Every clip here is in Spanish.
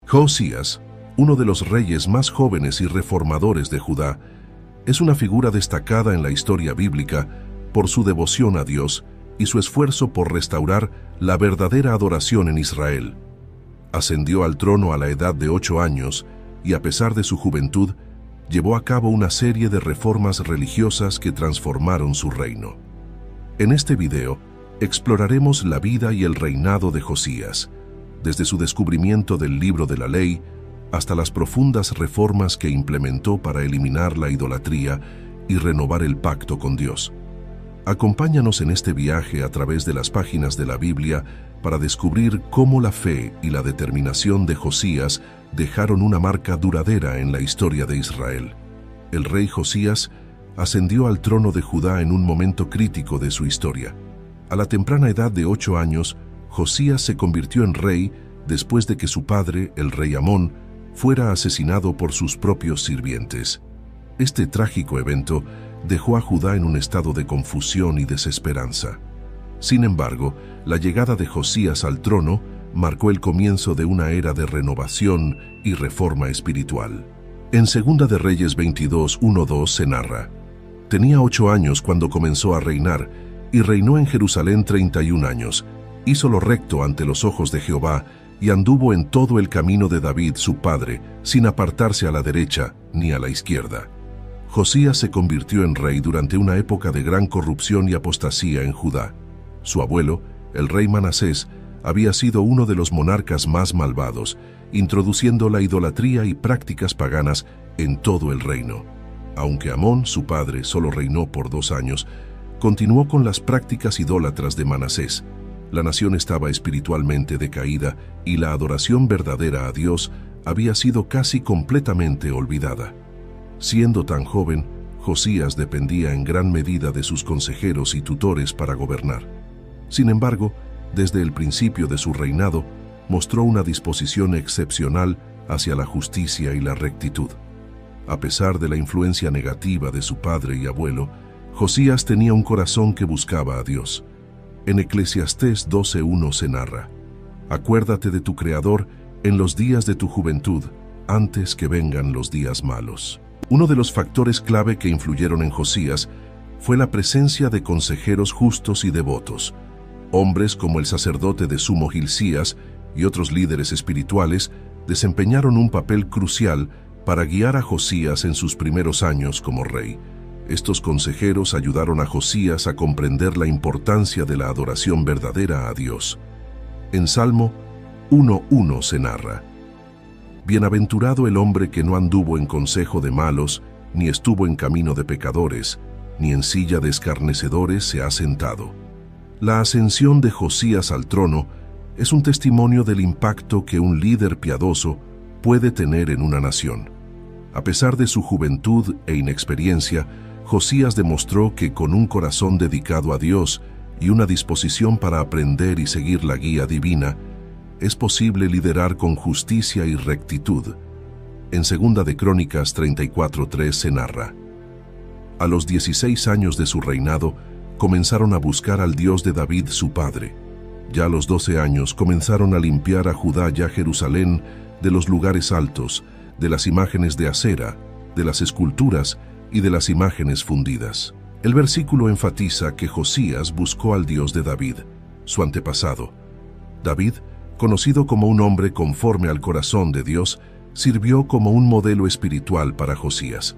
Josías, uno de los reyes más jóvenes y reformadores de Judá, es una figura destacada en la historia bíblica por su devoción a Dios y su esfuerzo por restaurar la verdadera adoración en Israel. Ascendió al trono a la edad de 8 años y, a pesar de su juventud, llevó a cabo una serie de reformas religiosas que transformaron su reino. En este video, exploraremos la vida y el reinado de Josías, desde su descubrimiento del libro de la ley hasta las profundas reformas que implementó para eliminar la idolatría y renovar el pacto con Dios. Acompáñanos en este viaje a través de las páginas de la Biblia para descubrir cómo la fe y la determinación de Josías dejaron una marca duradera en la historia de Israel. El rey Josías ascendió al trono de Judá en un momento crítico de su historia. A la temprana edad de 8 años, Josías se convirtió en rey después de que su padre, el rey Amón, fuera asesinado por sus propios sirvientes. Este trágico evento dejó a Judá en un estado de confusión y desesperanza. Sin embargo, la llegada de Josías al trono marcó el comienzo de una era de renovación y reforma espiritual. En 2 de Reyes 22, 1-2 se narra: tenía 8 años cuando comenzó a reinar, y reinó en Jerusalén 31 años. Hizo lo recto ante los ojos de Jehová, y anduvo en todo el camino de David su padre, sin apartarse a la derecha ni a la izquierda. Josías se convirtió en rey durante una época de gran corrupción y apostasía en Judá. Su abuelo, el rey Manasés, había sido uno de los monarcas más malvados, introduciendo la idolatría y prácticas paganas en todo el reino. Aunque Amón, su padre, solo reinó por 2 años, continuó con las prácticas idólatras de Manasés. La nación estaba espiritualmente decaída y la adoración verdadera a Dios había sido casi completamente olvidada. Siendo tan joven, Josías dependía en gran medida de sus consejeros y tutores para gobernar. Sin embargo, desde el principio de su reinado, mostró una disposición excepcional hacia la justicia y la rectitud. A pesar de la influencia negativa de su padre y abuelo, Josías tenía un corazón que buscaba a Dios. En Eclesiastés 12:1 se narra: acuérdate de tu Creador en los días de tu juventud, antes que vengan los días malos. Uno de los factores clave que influyeron en Josías fue la presencia de consejeros justos y devotos. Hombres como el sacerdote de sumo Hilcías y otros líderes espirituales desempeñaron un papel crucial para guiar a Josías en sus primeros años como rey. Estos consejeros ayudaron a Josías a comprender la importancia de la adoración verdadera a Dios. En Salmo 1:1 se narra: bienaventurado el hombre que no anduvo en consejo de malos, ni estuvo en camino de pecadores, ni en silla de escarnecedores se ha sentado. La ascensión de Josías al trono es un testimonio del impacto que un líder piadoso puede tener en una nación. A pesar de su juventud e inexperiencia, Josías demostró que con un corazón dedicado a Dios y una disposición para aprender y seguir la guía divina, es posible liderar con justicia y rectitud. En 2 de Crónicas 34:3 se narra: a los 16 años de su reinado, comenzaron a buscar al Dios de David su padre. Ya a los 12 años comenzaron a limpiar a Judá y a Jerusalén de los lugares altos, de las imágenes de acera, de las esculturas y de las imágenes fundidas. El versículo enfatiza que Josías buscó al Dios de David, su antepasado. David, conocido como un hombre conforme al corazón de Dios, sirvió como un modelo espiritual para Josías.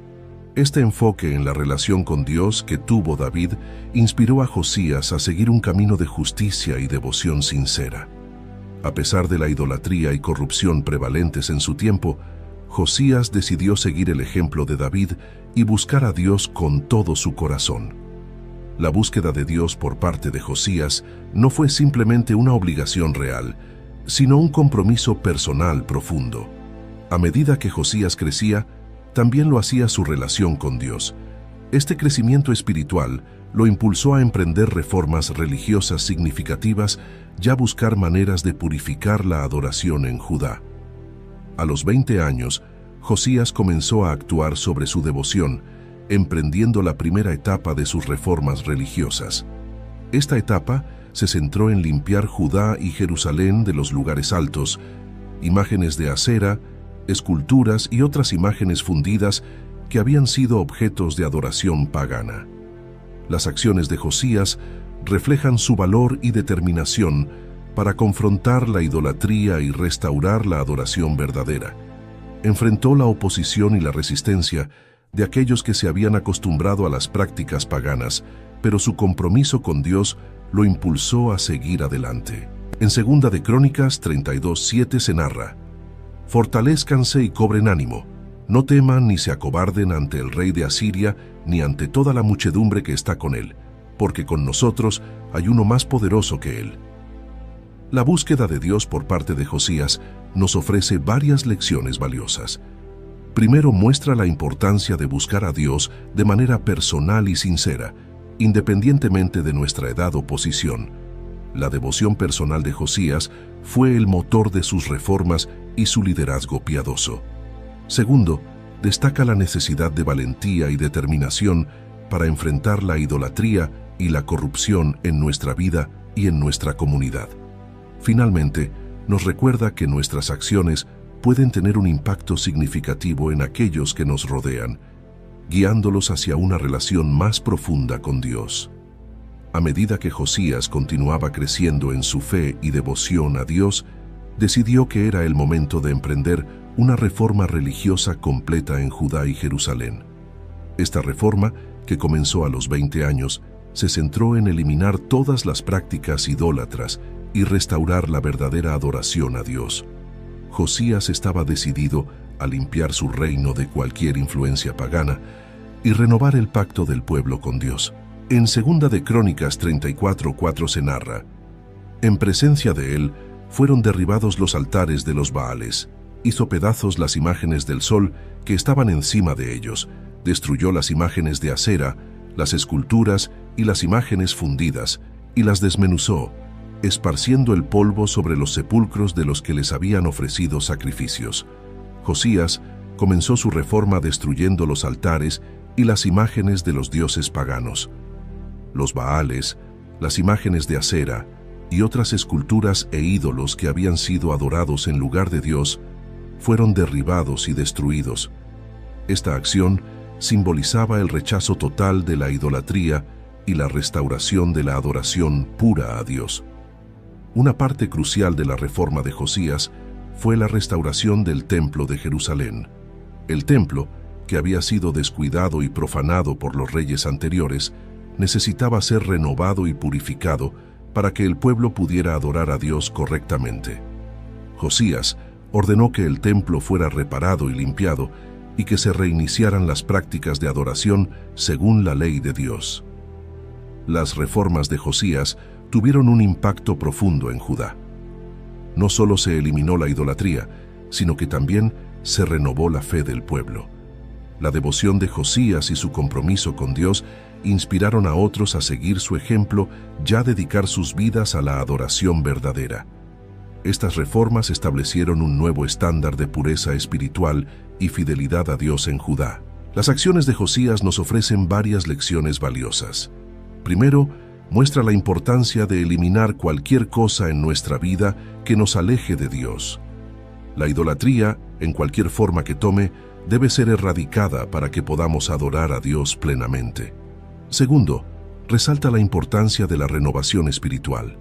Este enfoque en la relación con Dios que tuvo David inspiró a Josías a seguir un camino de justicia y devoción sincera. A pesar de la idolatría y corrupción prevalentes en su tiempo, Josías decidió seguir el ejemplo de David y buscar a Dios con todo su corazón. La búsqueda de Dios por parte de Josías no fue simplemente una obligación real, sino un compromiso personal profundo. A medida que Josías crecía, también lo hacía su relación con Dios. Este crecimiento espiritual lo impulsó a emprender reformas religiosas significativas y a buscar maneras de purificar la adoración en Judá. A los 20 años, Josías comenzó a actuar sobre su devoción, emprendiendo la primera etapa de sus reformas religiosas. Esta etapa se centró en limpiar Judá y Jerusalén de los lugares altos, imágenes de acera, esculturas y otras imágenes fundidas que habían sido objetos de adoración pagana. Las acciones de Josías reflejan su valor y determinación para confrontar la idolatría y restaurar la adoración verdadera. Enfrentó la oposición y la resistencia de aquellos que se habían acostumbrado a las prácticas paganas, pero su compromiso con Dios lo impulsó a seguir adelante. En 2 de Crónicas 32:7 se narra: «Fortalézcanse y cobren ánimo, no teman ni se acobarden ante el rey de Asiria, ni ante toda la muchedumbre que está con él, porque con nosotros hay uno más poderoso que él». La búsqueda de Dios por parte de Josías nos ofrece varias lecciones valiosas. Primero, muestra la importancia de buscar a Dios de manera personal y sincera, independientemente de nuestra edad o posición. La devoción personal de Josías fue el motor de sus reformas y su liderazgo piadoso. Segundo, destaca la necesidad de valentía y determinación para enfrentar la idolatría y la corrupción en nuestra vida y en nuestra comunidad. Finalmente, nos recuerda que nuestras acciones pueden tener un impacto significativo en aquellos que nos rodean, guiándolos hacia una relación más profunda con Dios. A medida que Josías continuaba creciendo en su fe y devoción a Dios, decidió que era el momento de emprender una reforma religiosa completa en Judá y Jerusalén. Esta reforma, que comenzó a los 20 años, se centró en eliminar todas las prácticas idólatras y restaurar la verdadera adoración a Dios. Josías estaba decidido a limpiar su reino de cualquier influencia pagana y renovar el pacto del pueblo con Dios. En 2 de Crónicas 34:4 se narra: «En presencia de él fueron derribados los altares de los Baales, hizo pedazos las imágenes del sol que estaban encima de ellos, destruyó las imágenes de acera, las esculturas y las imágenes fundidas, y las desmenuzó, esparciendo el polvo sobre los sepulcros de los que les habían ofrecido sacrificios». Josías comenzó su reforma destruyendo los altares y las imágenes de los dioses paganos. Los Baales, las imágenes de acera y otras esculturas e ídolos que habían sido adorados en lugar de Dios fueron derribados y destruidos. Esta acción simbolizaba el rechazo total de la idolatría y la restauración de la adoración pura a Dios. Una parte crucial de la reforma de Josías fue la restauración del Templo de Jerusalén. El templo, que había sido descuidado y profanado por los reyes anteriores, necesitaba ser renovado y purificado para que el pueblo pudiera adorar a Dios correctamente. Josías ordenó que el templo fuera reparado y limpiado y que se reiniciaran las prácticas de adoración según la ley de Dios. Las reformas de Josías tuvieron un impacto profundo en Judá. No solo se eliminó la idolatría, sino que también se renovó la fe del pueblo. La devoción de Josías y su compromiso con Dios inspiraron a otros a seguir su ejemplo y a dedicar sus vidas a la adoración verdadera. Estas reformas establecieron un nuevo estándar de pureza espiritual y fidelidad a Dios en Judá. Las acciones de Josías nos ofrecen varias lecciones valiosas. Primero, muestra la importancia de eliminar cualquier cosa en nuestra vida que nos aleje de Dios. La idolatría, en cualquier forma que tome, debe ser erradicada para que podamos adorar a Dios plenamente. Segundo, resalta la importancia de la renovación espiritual.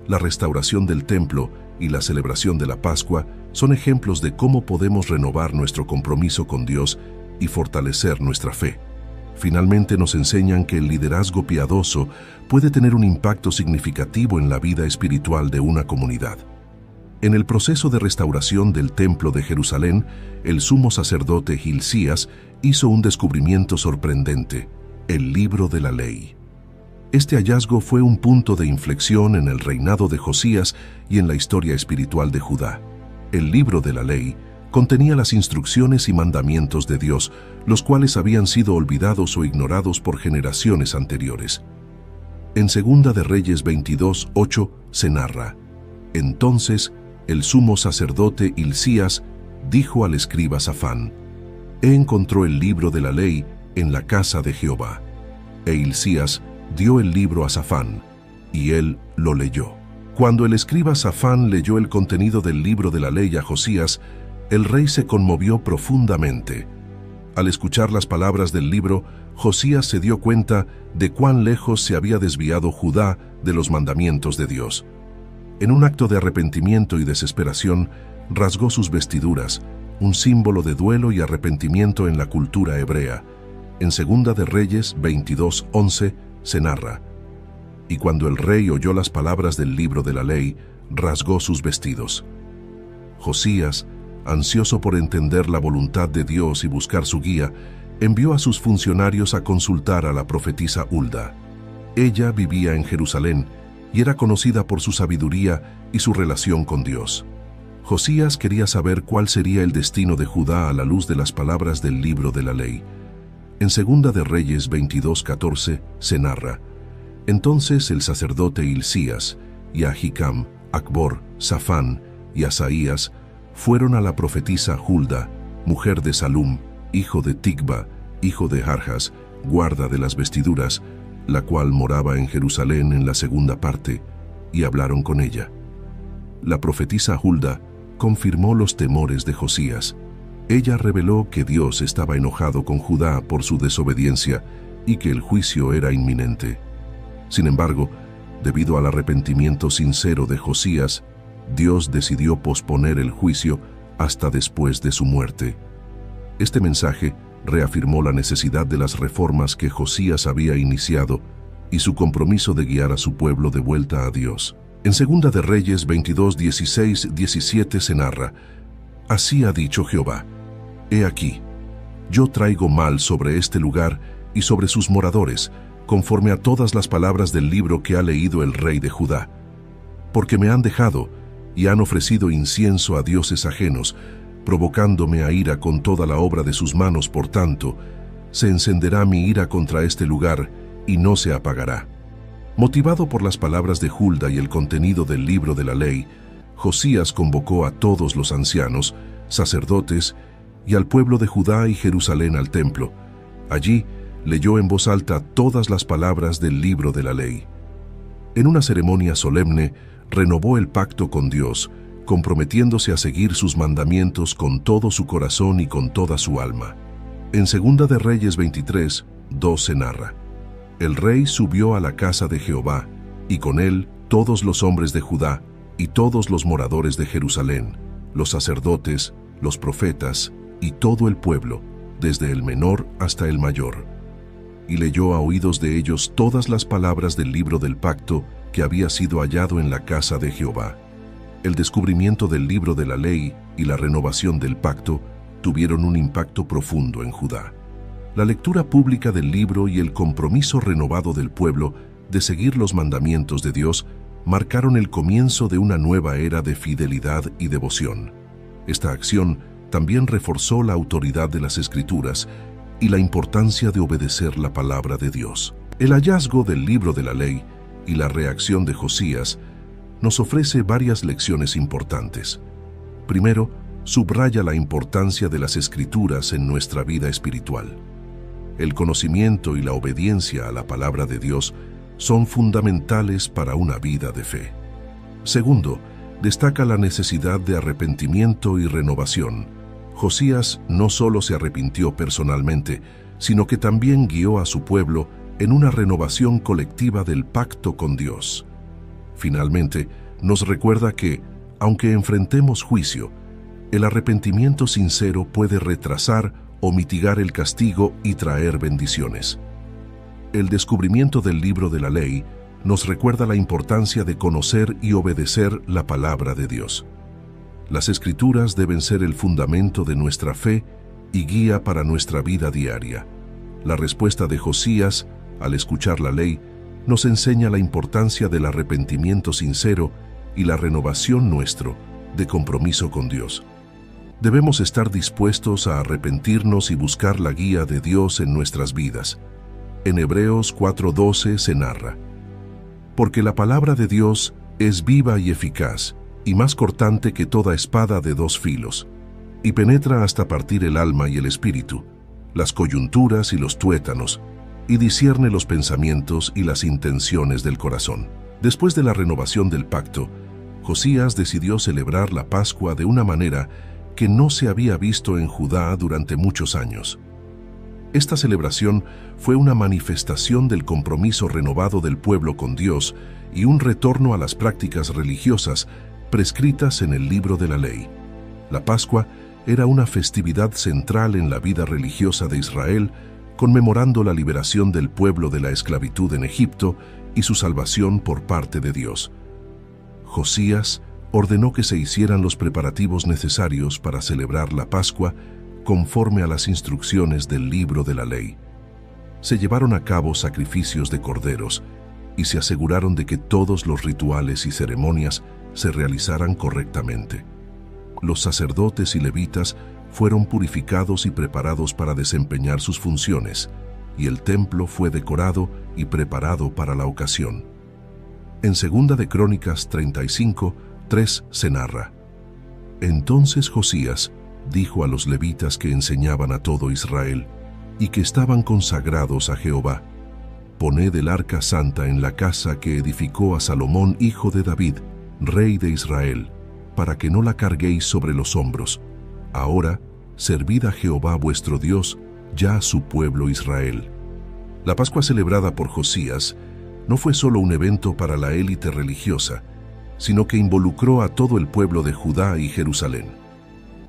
La restauración del templo y la celebración de la Pascua son ejemplos de cómo podemos renovar nuestro compromiso con Dios y fortalecer nuestra fe. Finalmente nos enseñan que el liderazgo piadoso puede tener un impacto significativo en la vida espiritual de una comunidad. En el proceso de restauración del Templo de Jerusalén, el sumo sacerdote Hilcías hizo un descubrimiento sorprendente: el Libro de la Ley. Este hallazgo fue un punto de inflexión en el reinado de Josías y en la historia espiritual de Judá. El Libro de la Ley contenía las instrucciones y mandamientos de Dios, los cuales habían sido olvidados o ignorados por generaciones anteriores. En 2 de Reyes 22:8 se narra: «Entonces el sumo sacerdote Hilcías dijo al escriba Safán: encontró el libro de la ley en la casa de Jehová». E Hilcías dio el libro a Safán, y él lo leyó. Cuando el escriba Safán leyó el contenido del libro de la ley a Josías, el rey se conmovió profundamente. Al escuchar las palabras del libro, Josías se dio cuenta de cuán lejos se había desviado Judá de los mandamientos de Dios. En un acto de arrepentimiento y desesperación, rasgó sus vestiduras, un símbolo de duelo y arrepentimiento en la cultura hebrea. En Segunda de Reyes 22:11 se narra: y cuando el rey oyó las palabras del libro de la ley, rasgó sus vestidos. Josías, ansioso por entender la voluntad de Dios y buscar su guía, envió a sus funcionarios a consultar a la profetisa Hulda. Ella vivía en Jerusalén y era conocida por su sabiduría y su relación con Dios. Josías quería saber cuál sería el destino de Judá a la luz de las palabras del libro de la ley. En Segunda de Reyes 22:14 se narra: entonces el sacerdote Hilcías y Ahicam, Acbor, Safán y Asaías fueron a la profetisa Hulda, mujer de Salum, hijo de Ticba, hijo de Jarjas, guarda de las vestiduras, la cual moraba en Jerusalén en la segunda parte, y hablaron con ella. La profetisa Hulda confirmó los temores de Josías. Ella reveló que Dios estaba enojado con Judá por su desobediencia y que el juicio era inminente. Sin embargo, debido al arrepentimiento sincero de Josías, Dios decidió posponer el juicio hasta después de su muerte. Este mensaje reafirmó la necesidad de las reformas que Josías había iniciado y su compromiso de guiar a su pueblo de vuelta a Dios. En Segunda de Reyes 22:16-17 se narra: así ha dicho Jehová: he aquí, yo traigo mal sobre este lugar y sobre sus moradores, conforme a todas las palabras del libro que ha leído el rey de Judá. Porque me han dejado y han ofrecido incienso a dioses ajenos, provocándome a ira con toda la obra de sus manos. Por tanto, se encenderá mi ira contra este lugar y no se apagará. Motivado por las palabras de Hulda y el contenido del libro de la ley, Josías convocó a todos los ancianos, sacerdotes y al pueblo de Judá y Jerusalén al templo. Allí leyó en voz alta todas las palabras del libro de la ley. En una ceremonia solemne, renovó el pacto con Dios, comprometiéndose a seguir sus mandamientos con todo su corazón y con toda su alma. En Segunda de Reyes 23:2 se narra: el rey subió a la casa de Jehová, y con él todos los hombres de Judá y todos los moradores de Jerusalén, los sacerdotes, los profetas y todo el pueblo, desde el menor hasta el mayor. Y leyó a oídos de ellos todas las palabras del libro del pacto que había sido hallado en la casa de Jehová. El descubrimiento del libro de la ley y la renovación del pacto tuvieron un impacto profundo en Judá. La lectura pública del libro y el compromiso renovado del pueblo de seguir los mandamientos de Dios marcaron el comienzo de una nueva era de fidelidad y devoción. Esta acción también reforzó la autoridad de las Escrituras y la importancia de obedecer la palabra de Dios. El hallazgo del libro de la ley y la reacción de Josías nos ofrece varias lecciones importantes. Primero, subraya la importancia de las Escrituras en nuestra vida espiritual. El conocimiento y la obediencia a la palabra de Dios son fundamentales para una vida de fe. Segundo, destaca la necesidad de arrepentimiento y renovación. Josías no solo se arrepintió personalmente, sino que también guió a su pueblo en una renovación colectiva del pacto con Dios. Finalmente, nos recuerda que, aunque enfrentemos juicio, el arrepentimiento sincero puede retrasar o mitigar el castigo y traer bendiciones. El descubrimiento del libro de la ley nos recuerda la importancia de conocer y obedecer la palabra de Dios. Las Escrituras deben ser el fundamento de nuestra fe y guía para nuestra vida diaria. La respuesta de Josías, al escuchar la ley, nos enseña la importancia del arrepentimiento sincero y la renovación nuestro de compromiso con Dios. Debemos estar dispuestos a arrepentirnos y buscar la guía de Dios en nuestras vidas. En Hebreos 4:12 se narra: porque la palabra de Dios es viva y eficaz, y más cortante que toda espada de dos filos, y penetra hasta partir el alma y el espíritu, las coyunturas y los tuétanos, y discierne los pensamientos y las intenciones del corazón. Después de la renovación del pacto, Josías decidió celebrar la Pascua de una manera que no se había visto en Judá durante muchos años. Esta celebración fue una manifestación del compromiso renovado del pueblo con Dios y un retorno a las prácticas religiosas prescritas en el libro de la ley. La Pascua era una festividad central en la vida religiosa de Israel, conmemorando la liberación del pueblo de la esclavitud en Egipto y su salvación por parte de Dios. Josías ordenó que se hicieran los preparativos necesarios para celebrar la Pascua conforme a las instrucciones del libro de la ley. Se llevaron a cabo sacrificios de corderos y se aseguraron de que todos los rituales y ceremonias se realizaran correctamente. Los sacerdotes y levitas fueron purificados y preparados para desempeñar sus funciones, y el templo fue decorado y preparado para la ocasión. En 2 de Crónicas 35:3 se narra: Entonces Josías dijo a los levitas que enseñaban a todo Israel y que estaban consagrados a Jehová: Poned el arca santa en la casa que edificó a Salomón, hijo de David, rey de Israel, para que no la carguéis sobre los hombros. Ahora, servid a Jehová vuestro Dios, ya a su pueblo Israel. La Pascua celebrada por Josías no fue solo un evento para la élite religiosa, sino que involucró a todo el pueblo de Judá y Jerusalén.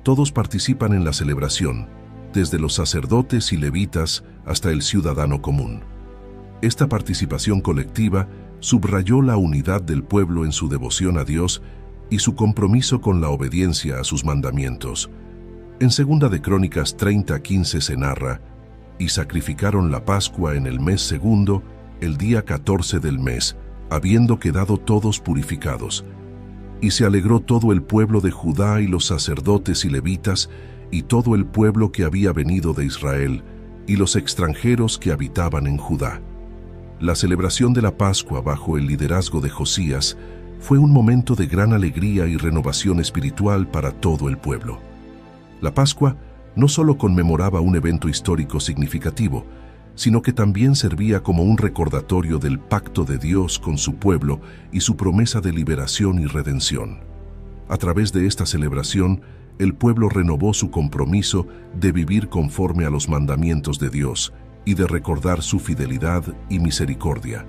Todos participan en la celebración, desde los sacerdotes y levitas hasta el ciudadano común. Esta participación colectiva subrayó la unidad del pueblo en su devoción a Dios y su compromiso con la obediencia a sus mandamientos. En 2 de Crónicas 30:15 se narra: Y sacrificaron la Pascua en el mes segundo, el día 14 del mes, habiendo quedado todos purificados. Y se alegró todo el pueblo de Judá y los sacerdotes y levitas, y todo el pueblo que había venido de Israel, y los extranjeros que habitaban en Judá. La celebración de la Pascua bajo el liderazgo de Josías fue un momento de gran alegría y renovación espiritual para todo el pueblo. La Pascua no solo conmemoraba un evento histórico significativo, sino que también servía como un recordatorio del pacto de Dios con su pueblo y su promesa de liberación y redención. A través de esta celebración, el pueblo renovó su compromiso de vivir conforme a los mandamientos de Dios y de recordar su fidelidad y misericordia.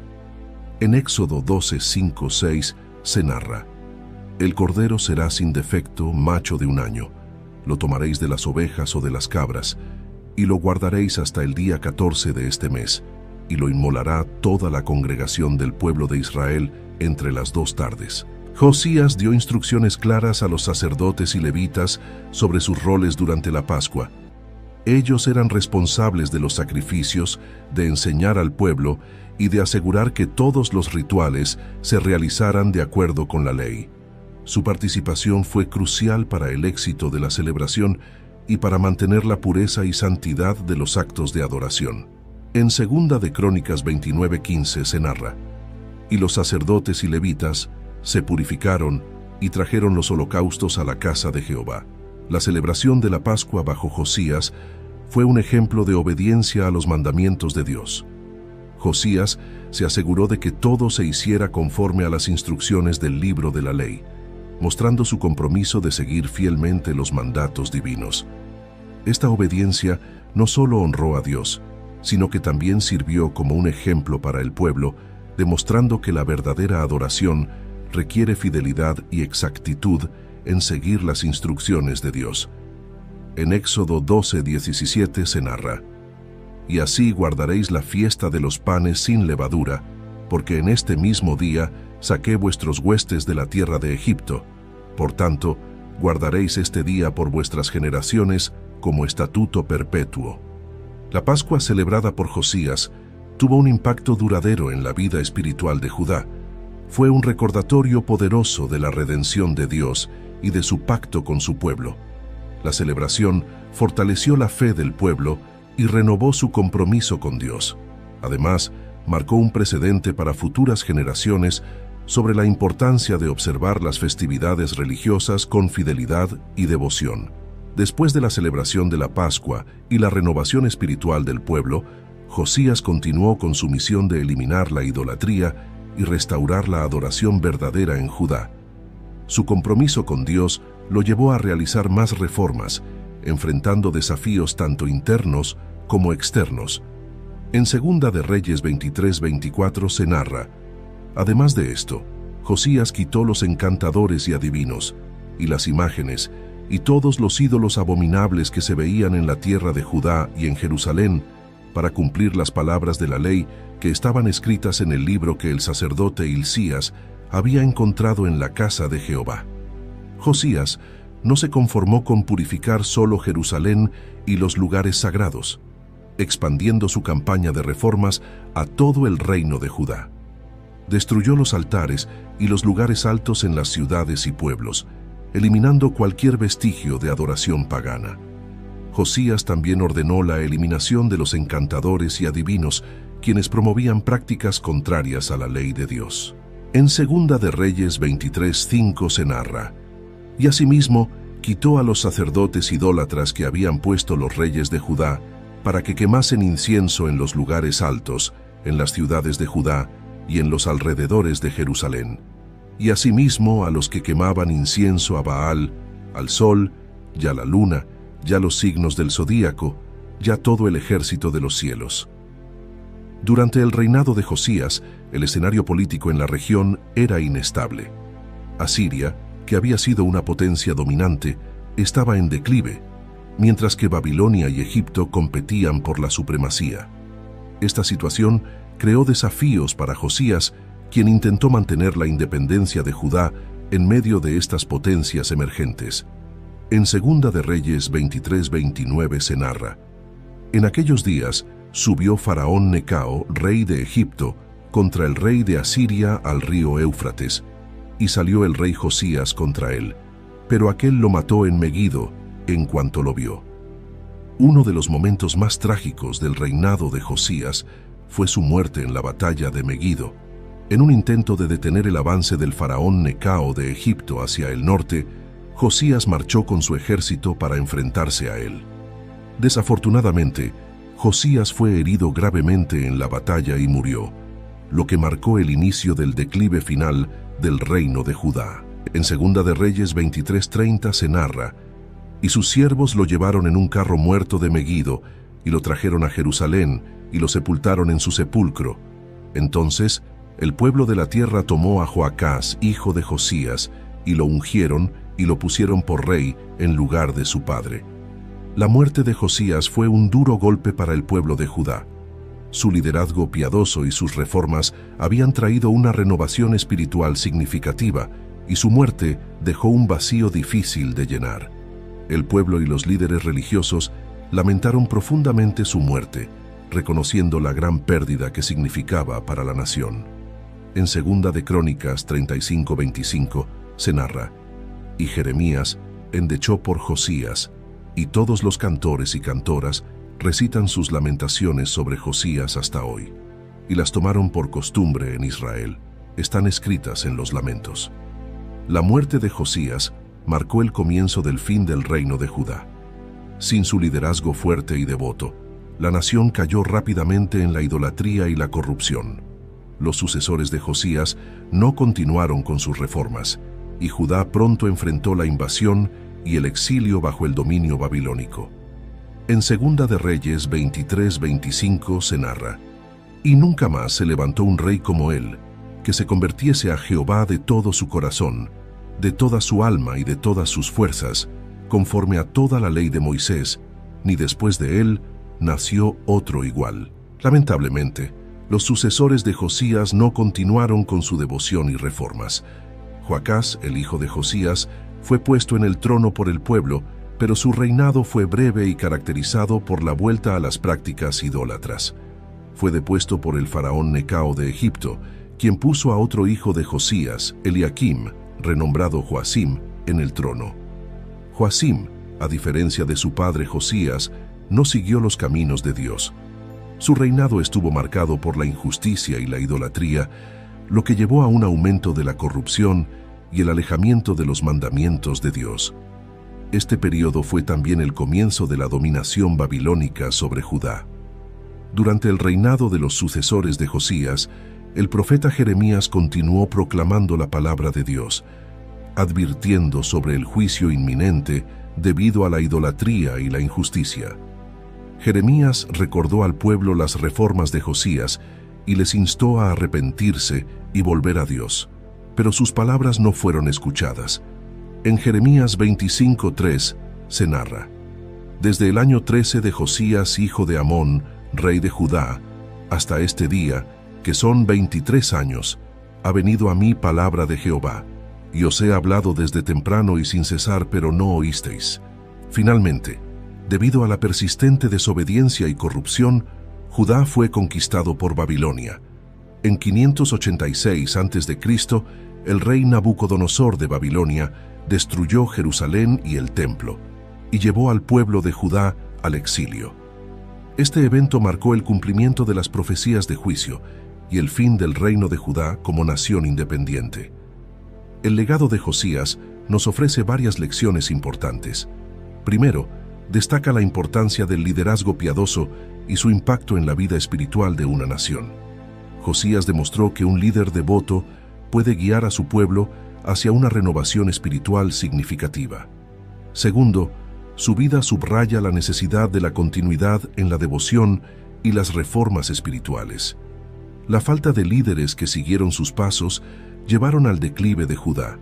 En Éxodo 12:5-6 se narra: El cordero será sin defecto, macho de un año. Lo tomaréis de las ovejas o de las cabras, y lo guardaréis hasta el día 14 de este mes, y lo inmolará toda la congregación del pueblo de Israel entre las 2 tardes. Josías dio instrucciones claras a los sacerdotes y levitas sobre sus roles durante la Pascua. Ellos eran responsables de los sacrificios, de enseñar al pueblo y de asegurar que todos los rituales se realizaran de acuerdo con la ley. Su participación fue crucial para el éxito de la celebración y para mantener la pureza y santidad de los actos de adoración. En 2 de Crónicas 29:15 se narra: Y los sacerdotes y levitas se purificaron y trajeron los holocaustos a la casa de Jehová. La celebración de la Pascua bajo Josías fue un ejemplo de obediencia a los mandamientos de Dios. Josías se aseguró de que todo se hiciera conforme a las instrucciones del libro de la ley, mostrando su compromiso de seguir fielmente los mandatos divinos. Esta obediencia no solo honró a Dios, sino que también sirvió como un ejemplo para el pueblo, demostrando que la verdadera adoración requiere fidelidad y exactitud en seguir las instrucciones de Dios. En Éxodo 12:17 se narra: Y así guardaréis la fiesta de los panes sin levadura, porque en este mismo día saqué vuestros huestes de la tierra de Egipto. Por tanto, guardaréis este día por vuestras generaciones como estatuto perpetuo. La Pascua celebrada por Josías tuvo un impacto duradero en la vida espiritual de Judá. Fue un recordatorio poderoso de la redención de Dios y de su pacto con su pueblo. La celebración fortaleció la fe del pueblo y renovó su compromiso con Dios. Además, marcó un precedente para futuras generaciones sobre la importancia de observar las festividades religiosas con fidelidad y devoción. Después de la celebración de la Pascua y la renovación espiritual del pueblo, Josías continuó con su misión de eliminar la idolatría y restaurar la adoración verdadera en Judá. Su compromiso con Dios lo llevó a realizar más reformas, enfrentando desafíos tanto internos como externos. En Segunda de Reyes 23-24 se narra: además de esto, Josías quitó los encantadores y adivinos, y las imágenes, y todos los ídolos abominables que se veían en la tierra de Judá y en Jerusalén, para cumplir las palabras de la ley que estaban escritas en el libro que el sacerdote Hilcías había encontrado en la casa de Jehová. Josías no se conformó con purificar solo Jerusalén y los lugares sagrados, expandiendo su campaña de reformas a todo el reino de Judá. Destruyó los altares y los lugares altos en las ciudades y pueblos, eliminando cualquier vestigio de adoración pagana. Josías también ordenó la eliminación de los encantadores y adivinos, quienes promovían prácticas contrarias a la ley de Dios. En Segunda de Reyes 23:5 se narra: y asimismo quitó a los sacerdotes idólatras que habían puesto los reyes de Judá, para que quemasen incienso en los lugares altos, en las ciudades de Judá y en los alrededores de Jerusalén, y asimismo a los que quemaban incienso a Baal, al sol, y a la luna, y a los signos del zodíaco, y a todo el ejército de los cielos. Durante el reinado de Josías, el escenario político en la región era inestable. Asiria, que había sido una potencia dominante, estaba en declive, mientras que Babilonia y Egipto competían por la supremacía. Esta situación creó desafíos para Josías, quien intentó mantener la independencia de Judá en medio de estas potencias emergentes. En Segunda de Reyes 23-29 se narra: en aquellos días subió Faraón Necao, rey de Egipto, contra el rey de Asiria al río Éufrates, y salió el rey Josías contra él, pero aquél lo mató en Megido en cuanto lo vio. Uno de los momentos más trágicos del reinado de Josías fue su muerte en la batalla de Megido. En un intento de detener el avance del faraón Necao de Egipto hacia el norte, Josías marchó con su ejército para enfrentarse a él. Desafortunadamente, Josías fue herido gravemente en la batalla y murió, lo que marcó el inicio del declive final del reino de Judá. En Segunda de Reyes 23:30 se narra: y sus siervos lo llevaron en un carro muerto de Megido, y lo trajeron a Jerusalén, y lo sepultaron en su sepulcro. Entonces, el pueblo de la tierra tomó a Joacás, hijo de Josías, y lo ungieron, y lo pusieron por rey en lugar de su padre. La muerte de Josías fue un duro golpe para el pueblo de Judá. Su liderazgo piadoso y sus reformas habían traído una renovación espiritual significativa, y su muerte dejó un vacío difícil de llenar. El pueblo y los líderes religiosos lamentaron profundamente su muerte, reconociendo la gran pérdida que significaba para la nación. En Segunda de Crónicas 35:25 se narra: y Jeremías endechó por Josías, y todos los cantores y cantoras recitan sus lamentaciones sobre Josías hasta hoy, y las tomaron por costumbre en Israel. Están escritas en los lamentos. La muerte de Josías marcó el comienzo del fin del reino de Judá. Sin su liderazgo fuerte y devoto, la nación cayó rápidamente en la idolatría y la corrupción. Los sucesores de Josías no continuaron con sus reformas, y Judá pronto enfrentó la invasión y el exilio bajo el dominio babilónico. En Segunda de Reyes 23:25 se narra: y nunca más se levantó un rey como él, que se convirtiese a Jehová de todo su corazón, de toda su alma y de todas sus fuerzas, conforme a toda la ley de Moisés, ni después de él nació otro igual. Lamentablemente, los sucesores de Josías no continuaron con su devoción y reformas. Joacás, el hijo de Josías, fue puesto en el trono por el pueblo, pero su reinado fue breve y caracterizado por la vuelta a las prácticas idólatras. Fue depuesto por el faraón Necao de Egipto, quien puso a otro hijo de Josías, Eliakim, renombrado Joacim, en el trono. Joacim, a diferencia de su padre Josías, no siguió los caminos de Dios. Su reinado estuvo marcado por la injusticia y la idolatría, lo que llevó a un aumento de la corrupción y el alejamiento de los mandamientos de Dios. Este periodo fue también el comienzo de la dominación babilónica sobre Judá. Durante el reinado de los sucesores de Josías, el profeta Jeremías continuó proclamando la palabra de Dios, advirtiendo sobre el juicio inminente debido a la idolatría y la injusticia. Jeremías recordó al pueblo las reformas de Josías y les instó a arrepentirse y volver a Dios, pero sus palabras no fueron escuchadas. En Jeremías 25:3 se narra: Desde el año 13 de Josías, hijo de Amón, rey de Judá, hasta este día, que son 23 años, ha venido a mí palabra de Jehová, y os he hablado desde temprano y sin cesar, pero no oísteis. Finalmente, debido a la persistente desobediencia y corrupción, Judá fue conquistado por Babilonia. En 586 a.C., el rey Nabucodonosor de Babilonia destruyó Jerusalén y el templo, y llevó al pueblo de Judá al exilio. Este evento marcó el cumplimiento de las profecías de juicio y el fin del reino de Judá como nación independiente. El legado de Josías nos ofrece varias lecciones importantes. Primero, destaca la importancia del liderazgo piadoso y su impacto en la vida espiritual de una nación. Josías demostró que un líder devoto puede guiar a su pueblo hacia una renovación espiritual significativa. Segundo, su vida subraya la necesidad de la continuidad en la devoción y las reformas espirituales. La falta de líderes que siguieron sus pasos llevaron al declive de Judá.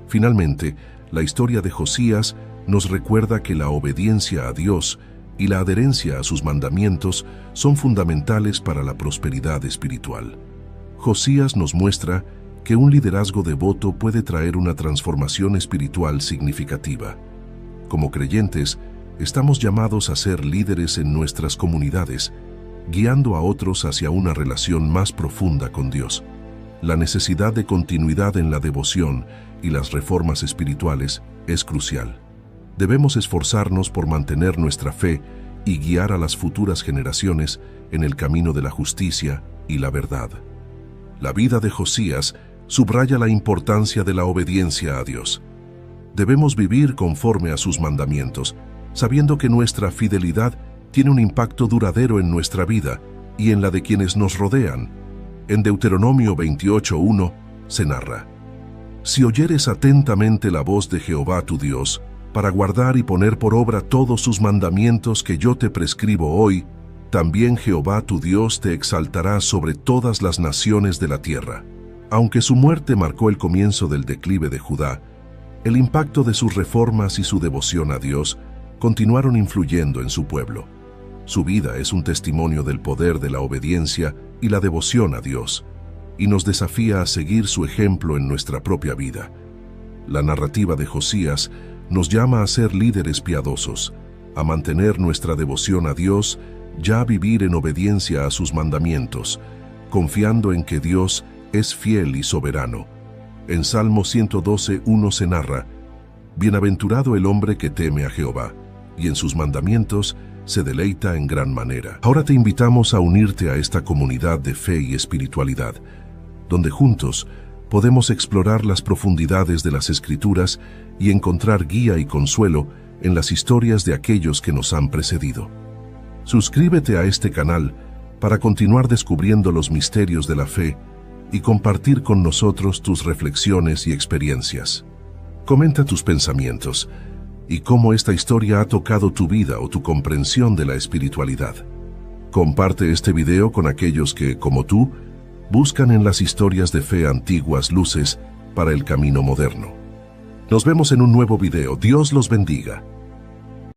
Finalmente, la historia de Josías nos recuerda que la obediencia a Dios y la adherencia a sus mandamientos son fundamentales para la prosperidad espiritual. Josías nos muestra que un liderazgo devoto puede traer una transformación espiritual significativa. Como creyentes, estamos llamados a ser líderes en nuestras comunidades, guiando a otros hacia una relación más profunda con Dios. La necesidad de continuidad en la devoción y las reformas espirituales es crucial. Debemos esforzarnos por mantener nuestra fe y guiar a las futuras generaciones en el camino de la justicia y la verdad. La vida de Josías subraya la importancia de la obediencia a Dios. Debemos vivir conforme a sus mandamientos, sabiendo que nuestra fidelidad tiene un impacto duradero en nuestra vida y en la de quienes nos rodean. En Deuteronomio 28:1 se narra: Si oyeres atentamente la voz de Jehová tu Dios, para guardar y poner por obra todos sus mandamientos que yo te prescribo hoy, también Jehová tu Dios te exaltará sobre todas las naciones de la tierra. Aunque su muerte marcó el comienzo del declive de Judá, el impacto de sus reformas y su devoción a Dios continuaron influyendo en su pueblo. Su vida es un testimonio del poder de la obediencia y la devoción a Dios, y nos desafía a seguir su ejemplo en nuestra propia vida. La narrativa de Josías nos llama a ser líderes piadosos, a mantener nuestra devoción a Dios, ya a vivir en obediencia a sus mandamientos, confiando en que Dios es fiel y soberano. En Salmo 112:1 se narra: Bienaventurado el hombre que teme a Jehová, y en sus mandamientos se deleita en gran manera. Ahora te invitamos a unirte a esta comunidad de fe y espiritualidad, donde juntos podemos explorar las profundidades de las Escrituras y encontrar guía y consuelo en las historias de aquellos que nos han precedido. Suscríbete a este canal para continuar descubriendo los misterios de la fe y compartir con nosotros tus reflexiones y experiencias. Comenta tus pensamientos y cómo esta historia ha tocado tu vida o tu comprensión de la espiritualidad. Comparte este video con aquellos que, como tú, buscan en las historias de fe antiguas luces para el camino moderno. Nos vemos en un nuevo video. Dios los bendiga.